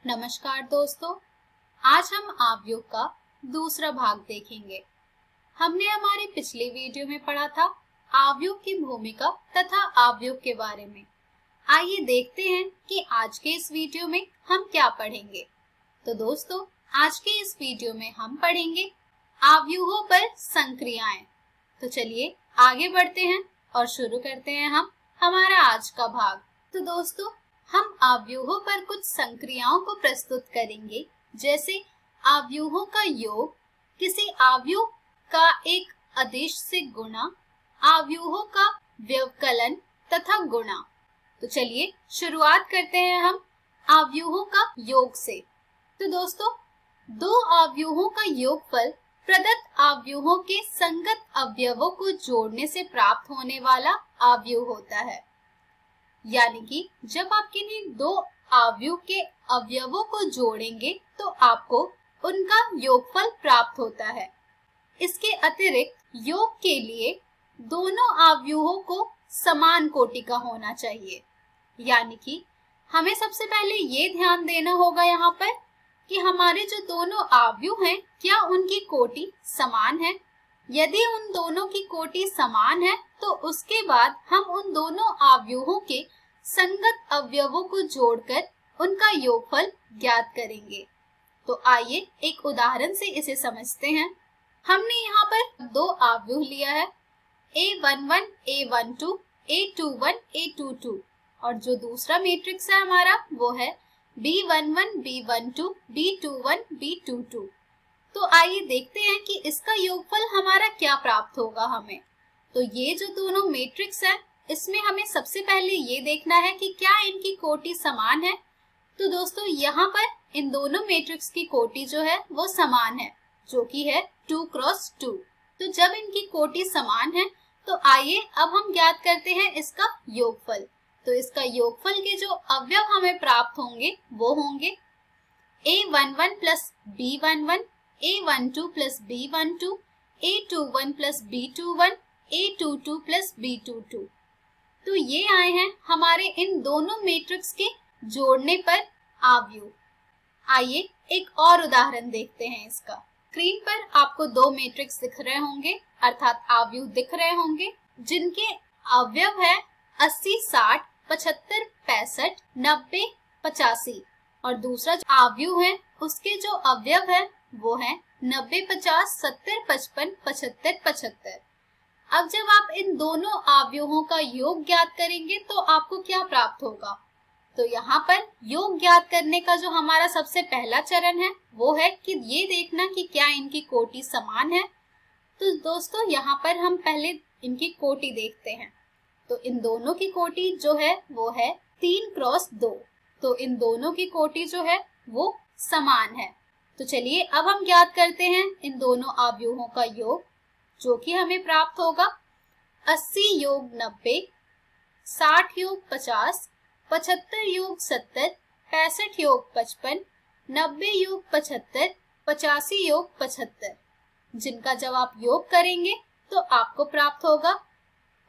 नमस्कार दोस्तों, आज हम आव्यूह का दूसरा भाग देखेंगे। हमने हमारे पिछले वीडियो में पढ़ा था आव्यूह की भूमिका तथा आव्यूह के बारे में। आइए देखते हैं कि आज के इस वीडियो में हम क्या पढ़ेंगे। तो दोस्तों, आज के इस वीडियो में हम पढ़ेंगे आव्यूहों पर संक्रियाएं। तो चलिए आगे बढ़ते हैं और शुरू करते हैं हम हमारा आज का भाग। तो दोस्तों, हम आव्यूहों पर कुछ संक्रियाओं को प्रस्तुत करेंगे, जैसे आव्यूहों का योग, किसी आव्यूह का एक अदिश से गुणा, आव्यूहों का व्यवकलन तथा गुणा। तो चलिए शुरुआत करते हैं हम आव्यूहों का योग से। तो दोस्तों, दो आव्यूहों का योगफल प्रदत्त आव्यूहों के संगत अवयवों को जोड़ने से प्राप्त होने वाला आव्यूह होता है। यानी कि जब आप किन्हीं दो आव्यूह के अवयवों को जोड़ेंगे तो आपको उनका योगफल प्राप्त होता है। इसके अतिरिक्त योग के लिए दोनों आव्यूहों को समान कोटि का होना चाहिए। यानी कि हमें सबसे पहले ये ध्यान देना होगा यहाँ पर कि हमारे जो दोनों आव्यूह हैं, क्या उनकी कोटि समान है। यदि उन दोनों की कोटि समान है तो उसके बाद हम उन दोनों आव्यूहों के संगत अवयवों को जोड़कर उनका योगफल ज्ञात करेंगे। तो आइए एक उदाहरण से इसे समझते हैं। हमने यहाँ पर दो आव्यूह लिया है, A11, A12, A21, A22 और जो दूसरा मैट्रिक्स है हमारा वो है B11, B12, B21, B22। तो आइए देखते हैं कि इसका योगफल हमारा क्या प्राप्त होगा हमें। तो ये जो दोनों मैट्रिक्स है, इसमें हमें सबसे पहले ये देखना है कि क्या इनकी कोटि समान है। तो दोस्तों, यहाँ पर इन दोनों मैट्रिक्स की कोटि जो है वो समान है, जो कि है 2 क्रॉस 2। तो जब इनकी कोटि समान है तो आइए अब हम ज्ञात करते हैं इसका योगफल। तो इसका योगफल के जो अवयव हमें प्राप्त होंगे वो होंगे A11 plus B11, A12 plus B12, A21 plus B21, A22 plus B22। तो ये आए हैं हमारे इन दोनों मैट्रिक्स के जोड़ने पर आव्यूह। आइए एक और उदाहरण देखते हैं इसका। स्क्रीन पर आपको दो मैट्रिक्स दिख रहे होंगे, अर्थात आव्यूह दिख रहे होंगे, जिनके अवयव है 80, 60, 75, 65, 90, 85 और दूसरा जो आव्यूह है उसके जो अवयव है वो है 90, 50, 70, 55, 75, 75। अब जब आप इन दोनों आव्यूहों का योग ज्ञात करेंगे तो आपको क्या प्राप्त होगा। तो यहाँ पर योग ज्ञात करने का जो हमारा सबसे पहला चरण है वो है कि ये देखना कि क्या इनकी कोटि समान है। तो दोस्तों, यहाँ पर हम पहले इनकी कोटि देखते हैं। तो इन दोनों की कोटि जो है वो है 3 क्रॉस 2। तो इन दोनों की कोटि जो है वो समान है। तो चलिए अब हम ज्ञात करते हैं इन दोनों आव्यूहों का योग, जो कि हमें प्राप्त होगा 80 योग 90, 60 योग 50, 75 योग 70, 65 योग 55, 90 योग 75, 85 योग 75। जिनका जब आप योग करेंगे तो आपको प्राप्त होगा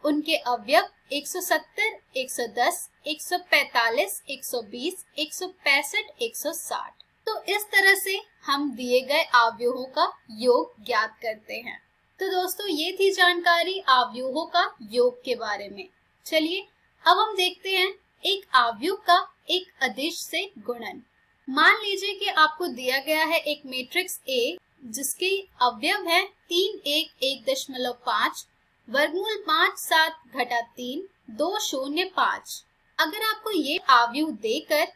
उनके अवयव 170, 110, 145, 120, 165, 160। तो इस तरह से हम दिए गए आव्यूहों का योग ज्ञात करते हैं। तो दोस्तों, ये थी जानकारी आव्यूहों का योग के बारे में। चलिए अब हम देखते हैं एक आव्यूह का एक अदिश से गुणन। मान लीजिए कि आपको दिया गया है एक मैट्रिक्स A जिसके अवयव है 3, 1, 1.5, वर्गमूल 5, 7 घटा 3, 2, 0, 5। अगर आपको ये आव्यूह देकर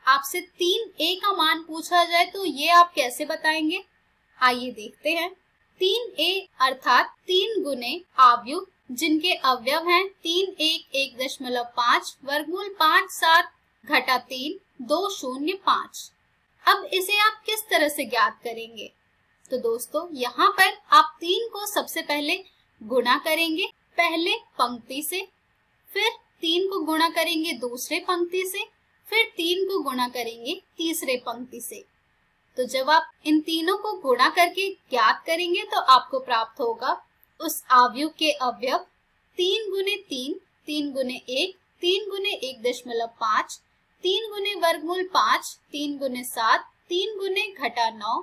आपसे 3A का मान पूछा जाए तो ये आप कैसे बताएंगे। आइए देखते हैं। 3A अर्थात 3 गुने आव्यूह जिनके अवयव हैं 3, 1, 1.5, वर्गमूल 5, 7 घटा 3, 2, 0, 5। अब इसे आप किस तरह से ज्ञात करेंगे। तो दोस्तों, यहाँ पर आप 3 को सबसे पहले गुणा करेंगे पहले पंक्ति से, फिर 3 को गुणा करेंगे दूसरे पंक्ति से, फिर 3 को गुणा करेंगे तीसरे पंक्ति से। तो जब आप इन तीनों को गुणा करके ज्ञात करेंगे तो आपको प्राप्त होगा उस आव्यूह के अवयव 3 गुने 3, 3 गुने 1, 3 गुने 1.5, 3 गुने वर्गमूल 5, 3 गुने 7, 3 गुने घटा 9,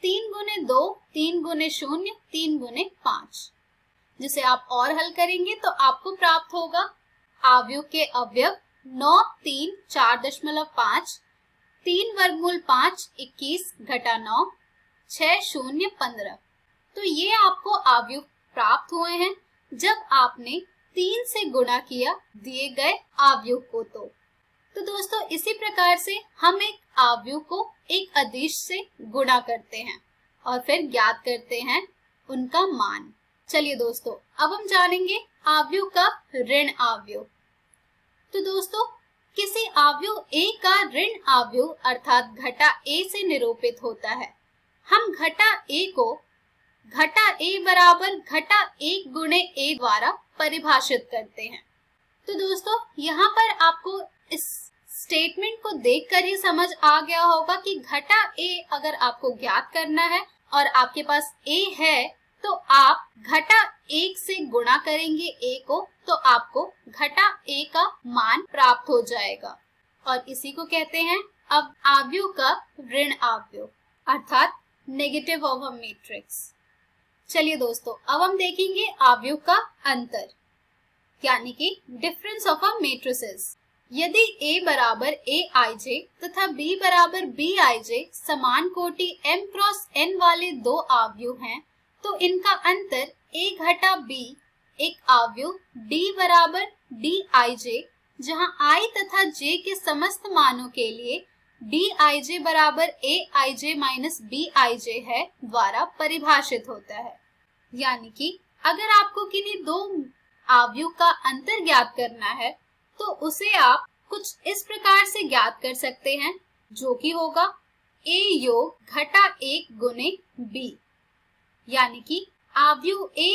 3 गुने 2, 3 गुने 0, 3 गुने 5। जिसे आप और हल करेंगे तो आपको प्राप्त होगा अवयव के अवयव 9, 3, 4.5, 3 वर्गमूल 5, 21 घटा 9, 6, 0, 15। तो ये आपको अवयव प्राप्त हुए हैं जब आपने 3 से गुणा किया दिए गए अवयव को। तो दोस्तों इसी प्रकार से हम एक अवयव को एक अदिश से गुणा करते हैं और फिर ज्ञात करते हैं उनका मान। चलिए दोस्तों अब हम जानेंगे अवयव का ऋण अवयव। तो दोस्तों किसी अवयव A का ऋण अवयव अर्थात घटा A से निरूपित होता है। हम घटा A को घटा A बराबर घटा 1 गुणे A द्वारा परिभाषित करते हैं। तो दोस्तों यहाँ पर आपको इस स्टेटमेंट को देखकर ही समझ आ गया होगा कि घटा A अगर आपको ज्ञात करना है और आपके पास A है तो आप घटा 1 से गुणा करेंगे A को, तो आपको घटा A का मान प्राप्त हो जाएगा और इसी को कहते हैं अब अवयव का ऋण अवयव अर्थात नेगेटिव ऑफ अ मैट्रिक्स। चलिए दोस्तों अब हम देखेंगे अवयव का अंतर यानी कि डिफरेंस ऑफ अ मैट्रिसेस। यदि A बराबर Aij तथा B बराबर Bij समान कोटि m क्रॉस n वाले दो अवयव हैं तो इनका अंतर A घटा B एक अवयव D बराबर Dij जहां I तथा j के समस्त मानों के लिए Dij बराबर Aij माइनस Bij है द्वारा परिभाषित होता है। यानी कि अगर आपको किन्हीं दो अवयव का अंतर ज्ञात करना है तो उसे आप कुछ इस प्रकार से ज्ञात कर सकते हैं जो कि होगा A योग घटा 1 गुने B यानी कि अवयव A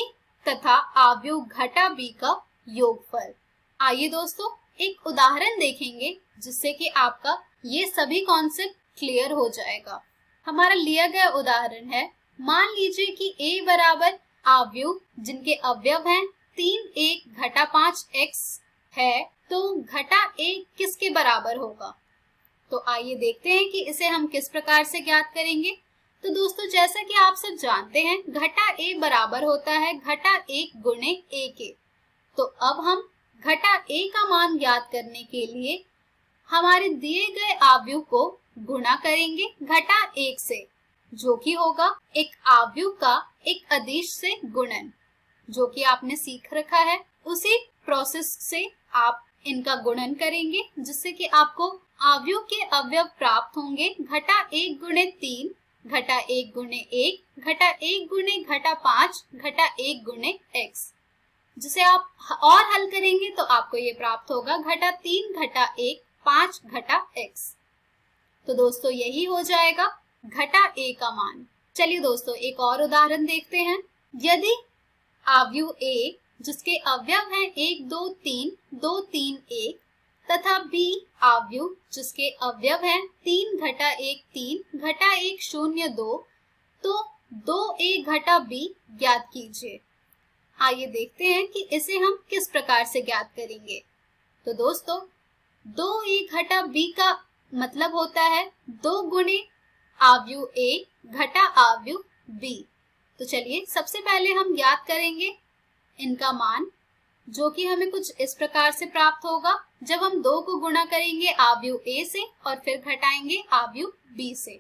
तथा अवयव घटा B का योगफल। आइए दोस्तों एक उदाहरण देखेंगे जिससे कि आपका ये सभी कॉन्सेप्ट क्लियर हो जाएगा। हमारा लिया गया उदाहरण है, मान लीजिए कि A बराबर अवयव जिनके अवयव हैं 3 1 घटा 5x है तो घटा A किसके बराबर होगा। तो आइए देखते हैं कि इसे हम किस प्रकार से ज्ञात करेंगे। तो दोस्तों जैसा कि आप सब जानते हैं घटा A बराबर होता है घटा 1 गुणे A के। तो अब हम घटा A का मान ज्ञात करने के लिए हमारे दिए गए अवयव को गुणा करेंगे घटा 1 से जो कि होगा एक अवयव का एक अदिश से गुणन, जो कि आपने सीख रखा है। उसी प्रोसेस से आप इनका गुणन करेंगे जिससे कि आपको अवयव के अवयव प्राप्त होंगे घटा 1 गुणे 3 घटा 1 गुणे 1 घटा 1 गुणे घटा 5 घटा 1 गुणे x। जिसे आप और हल करेंगे तो आपको ये प्राप्त होगा घटा 3 घटा 1 5 घटा x। तो दोस्तों यही हो जाएगा घटा A का मान। चलिए दोस्तों एक और उदाहरण देखते हैं। यदि अवयव A जिसके अवयव हैं 1 2 3 2 3 1 तथा B अवयव जिसके अवयव हैं 3 घटा 1 3 घटा 1 0 2 तो 2A घटा B ज्ञात कीजिए। आइए देखते हैं कि इसे हम किस प्रकार से ज्ञात करेंगे। तो दोस्तों 2A घटा B का मतलब होता है 2 गुणे अवयव A घटा अवयव B। तो चलिए सबसे पहले हम ज्ञात करेंगे इनका मान, जो कि हमें कुछ इस प्रकार से प्राप्त होगा जब हम 2 को गुणा करेंगे अवयव A से और फिर घटाएंगे अवयव B से।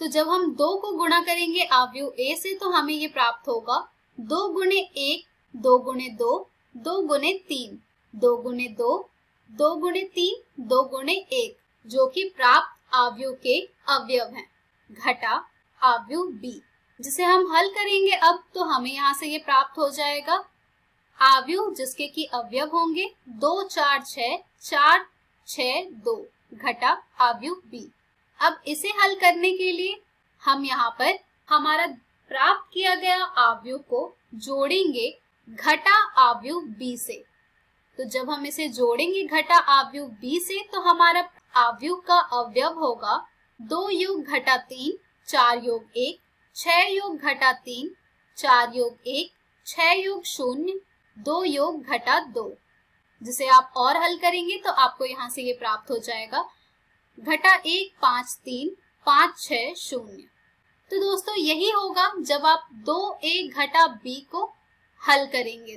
तो जब हम 2 को गुणा करेंगे अवयव A से तो हमें ये प्राप्त होगा 2 गुणे 1 2 गुणे 2 2 गुणे 3 2 गुणे 2 2 गुणे 3 2 गुणे 1 जो कि प्राप्त अवयव के अवयव हैं घटा अवयव B। जिसे हम हल करेंगे अब तो हमें यहाँ से ये प्राप्त हो जाएगा अवयव जिसके की अवयव होंगे 2 4 6 4 6 2 घटा अवयव B। अब इसे हल करने के लिए हम यहाँ पर हमारा प्राप्त किया गया अवयव को जोड़ेंगे घटा अवयव B से। तो जब हम इसे जोड़ेंगे घटा अवयव B से तो हमारा अवयव का अवयव होगा 2 योग घटा 3 4 योग 1 6 योग घटा 3 4 योग 1 6 योग 0 2 योग घटा 2। जिसे आप और हल करेंगे तो आपको यहाँ से ये प्राप्त हो जाएगा घटा 1 5 3 5 6 0। तो दोस्तों यही होगा जब आप 2a घटा b को हल करेंगे।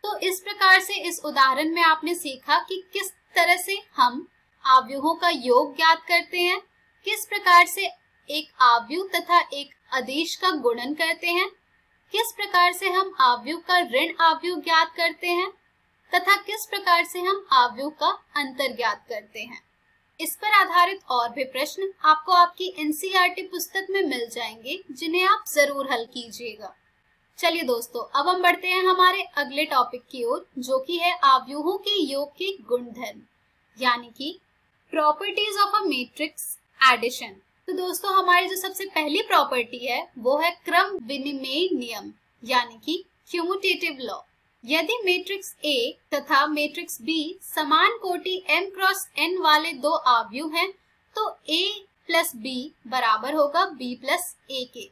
तो इस प्रकार से इस उदाहरण में आपने सीखा कि किस तरह से हम अवयवों का योग ज्ञात करते हैं, किस प्रकार से एक अवयव तथा एक अदिश का गुणन करते हैं, किस प्रकार से हम अवयव का ऋण अवयव ज्ञात करते हैं तथा किस प्रकार से हम अवयव का अंतर ज्ञात करते हैं। इस पर आधारित और भी प्रश्न आपको आपकी एनसीईआरटी पुस्तक में मिल जाएंगे, जिन्हें आप जरूर हल कीजिएगा। चलिए दोस्तों, अब हम बढ़ते हैं हमारे अगले टॉपिक की ओर, जो कि है अवयवों के योग के गुणधर्म, यानी कि properties of a matrix addition. तो दोस्तों हमारी जो सबसे पहली प्रॉपर्टी है वो है क्रम विनिमय नियम, यानी कि क्यूमुटेटिव लॉ। यदि मैट्रिक्स A तथा मैट्रिक्स B समान कोटि m क्रॉस n वाले दो अवयव हैं, तो A प्लस B बराबर होगा B प्लस A के।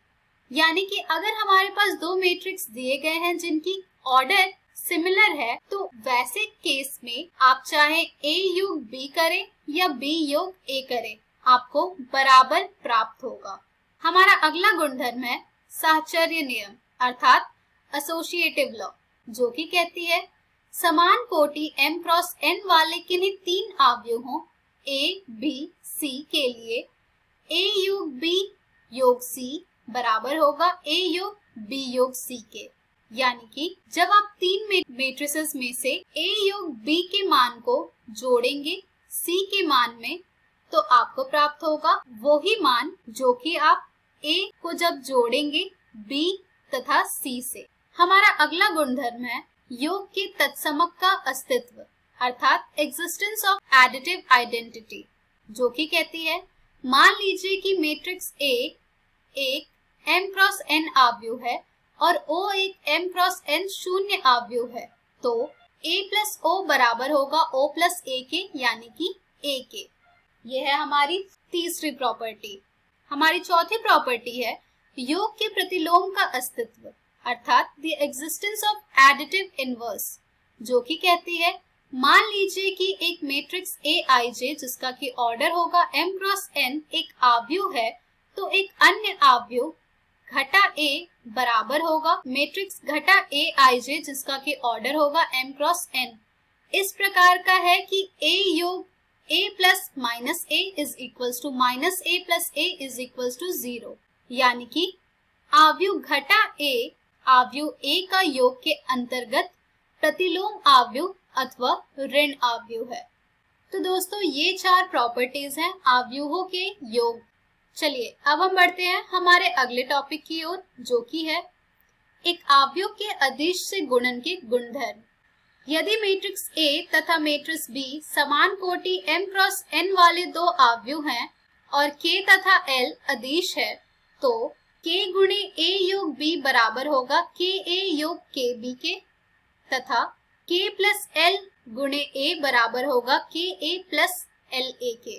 यानी कि अगर हमारे पास दो मैट्रिक्स दिए गए हैं जिनकी ऑर्डर सिमिलर है, तो वैसे केस में आप चाहे A योग B करें या B योग A करें, आपको बराबर प्राप्त होगा। हमारा अगला गुणधर्म है साहचर्य नियम अर्थात एसोसिएटिव लॉ, जो कि कहती है समान कोटि m क्रॉस n वाले किन्हीं तीन अवयवों A, B, C के लिए A योग B योग C बराबर होगा A योग B योग C के। यानी कि जब आप तीन मैट्रिसेस में से A योग B के मान को जोड़ेंगे C के मान में, तो आपको प्राप्त होगा वही मान जो कि आप A को जब जोड़ेंगे B तथा C से। हमारा अगला गुणधर्म है योग के तत्समक का अस्तित्व अर्थात एग्जिस्टेंस ऑफ एडिटिव आइडेंटिटी, जो कि कहती है मान लीजिए कि मैट्रिक्स A एक m क्रॉस n अवयव है और O एक m क्रॉस n शून्य अवयव है, तो A प्लस O बराबर होगा O प्लस A के, यानी कि A के। यह है हमारी तीसरी प्रॉपर्टी। हमारी चौथी प्रॉपर्टी है योग के प्रतिलोम का अस्तित्व अर्थात the existence of additive inverse, जो कि कहती है मान लीजिए कि एक मैट्रिक्स Aij जिसका की ऑर्डर होगा m क्रॉस n एक अवयव है, तो एक अन्य अवयव घटा A बराबर होगा मैट्रिक्स घटा Aij जिसका की ऑर्डर होगा m क्रॉस n। इस प्रकार का है कि A योग A plus minus A is equals to minus A plus A is equals to 0, यानी कि अवयव घटा A अवयव A का योग के अंतर्गत प्रतिलोम अवयव अथवा ऋण अवयव है। तो दोस्तों ये चार प्रॉपर्टीज हैं अवयवों के योग। चलिए अब हम बढ़ते हैं हमारे अगले टॉपिक की ओर, जो कि है एक अवयव के अदिश से गुणन के गुणधर्म। यदि मैट्रिक्स A तथा मैट्रिक्स B समान कोटि m क्रॉस n वाले दो अवयव हैं और K तथा L अदिश है, तो K गुणे A योग B बराबर होगा K A योग K B के तथा K प्लस L गुणे A बराबर होगा K A plus L A के।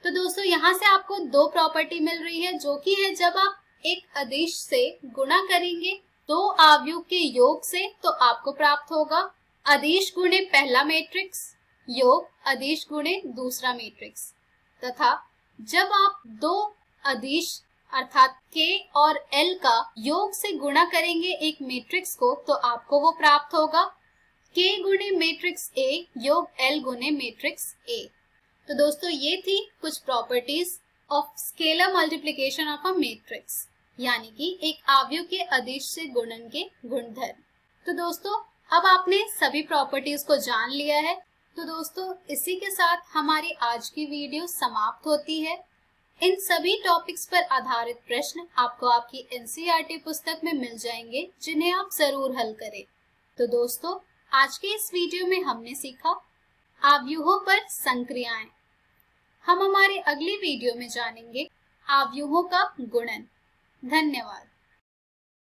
तो दोस्तों यहाँ से आपको दो प्रॉपर्टी मिल रही है, जो कि है जब आप एक अदिश से गुणा करेंगे दो अवयव के योग से, तो आपको प्राप्त होगा अदिश गुणे पहला मैट्रिक्स योग अदिश गुणे दूसरा मैट्रिक्स, तथा जब आप दो अदिश अर्थात K और L का योग से गुणा करेंगे एक मैट्रिक्स को, तो आपको वो प्राप्त होगा K गुणे मैट्रिक्स A योग L गुणे मैट्रिक्स A। तो दोस्तों ये थी कुछ properties of scalar multiplication of a matrix, यानी कि एक अवयव के अदिश से गुणन के गुणधर्म। तो दोस्तों अब आपने सभी प्रॉपर्टीज को जान लिया है। तो दोस्तों इसी के साथ हमारी आज की वीडियो समाप्त होती है। इन सभी टॉपिक्स पर आधारित प्रश्न आपको आपकी एनसीईआरटी पुस्तक में मिल जाएंगे, जिन्हें आप जरूर हल करें। तो दोस्तों आज के इस वीडियो में हमने सीखा अवयवों पर संक्रियाएं। हम हमारे अगली वीडियो में जानेंगे अवयवों का गुणन। धन्यवाद।